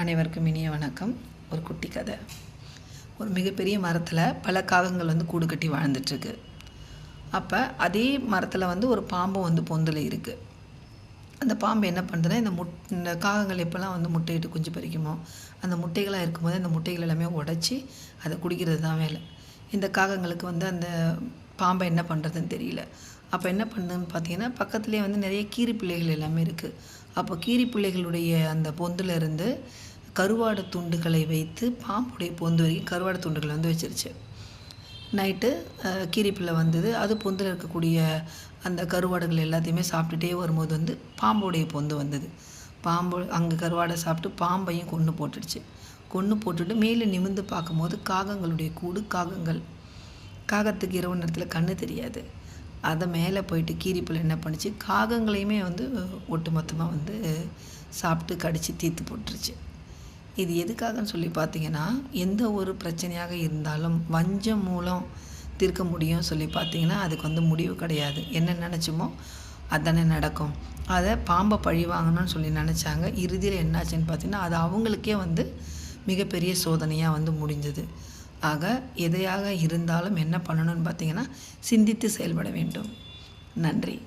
அனைவருக்கும் இனிய வணக்கம். ஒரு குட்டி கதை. ஒரு மிகப்பெரிய மரத்தில் பல காகங்கள் கூடு கட்டி வாழ்ந்துட்டுருக்கு. அப்போ அதே மரத்தில் ஒரு பாம்பும் பொந்தில் இருக்குது. அந்த பாம்பு என்ன பண்ணுறதுன்னா, இந்த காகங்கள் எப்போல்லாம் முட்டையிட்டு குஞ்சு பறிக்குமோ, அந்த முட்டைகளாக இருக்கும்போது அந்த முட்டைகள் எல்லாமே உடச்சி அதை குடிக்கிறது தான் வேலை. இந்த காகங்களுக்கு அந்த பாம்பை என்ன பண்ணுறதுன்னு தெரியல. அப்போ என்ன பண்ணுதுன்னு பார்த்தீங்கன்னா, பக்கத்துலேயே நிறைய கீரி பிள்ளைகள் எல்லாமே இருக்குது. அப்போ கீரி பிள்ளைகளுடைய அந்த பொந்தில் இருந்து கருவாடு துண்டுகளை வைத்து பாம்புடைய பொந்து வரைக்கும் கருவாடு துண்டுகளை வச்சிருச்சு. நைட்டு கீரிப்பிள்ளை வந்தது. அது பொந்தில் இருக்கக்கூடிய அந்த கருவாடுகள் எல்லாத்தையுமே சாப்பிட்டுட்டே வரும்போது பாம்புடைய பொந்து வந்தது. பாம்பு அங்கே கருவாடை சாப்பிட்டு பாம்பையும் கொன்று போட்டுடுச்சு. கொன்று போட்டுட்டு மேலே நிமிர்ந்து பார்க்கும்போது காகங்களுடைய கூடு. காகத்துக்கு இரவு நேரத்தில் கண்ணு தெரியாது. அதை மேலே போயிட்டு கீரிப்பிள்ளை என்ன பண்ணுச்சு, காகங்களையுமே ஒட்டு மொத்தமாக சாப்பிட்டு கடித்து தீர்த்து போட்டுருச்சு. இது எதுக்காகன்னு சொல்லி பார்த்தீங்கன்னா, எந்த ஒரு பிரச்சனையாக இருந்தாலும் வஞ்சம் மூலம் தீர்க்க முடியும் சொல்லி பார்த்தீங்கன்னா, அதுக்கு முடிவு கிடையாது. என்ன நினச்சோமோ அதானே நடக்கும். அதை பாம்பை பழி வாங்கணும்னு சொல்லி நினச்சாங்க. இறுதியில் என்னாச்சுன்னு பார்த்தீங்கன்னா, அது அவங்களுக்கே மிகப்பெரிய சோதனையாக முடிஞ்சது. ஆக எதையாக இருந்தாலும் என்ன பண்ணணும்னு பார்த்தீங்கன்னா, சிந்தித்து செயல்பட வேண்டும். நன்றி.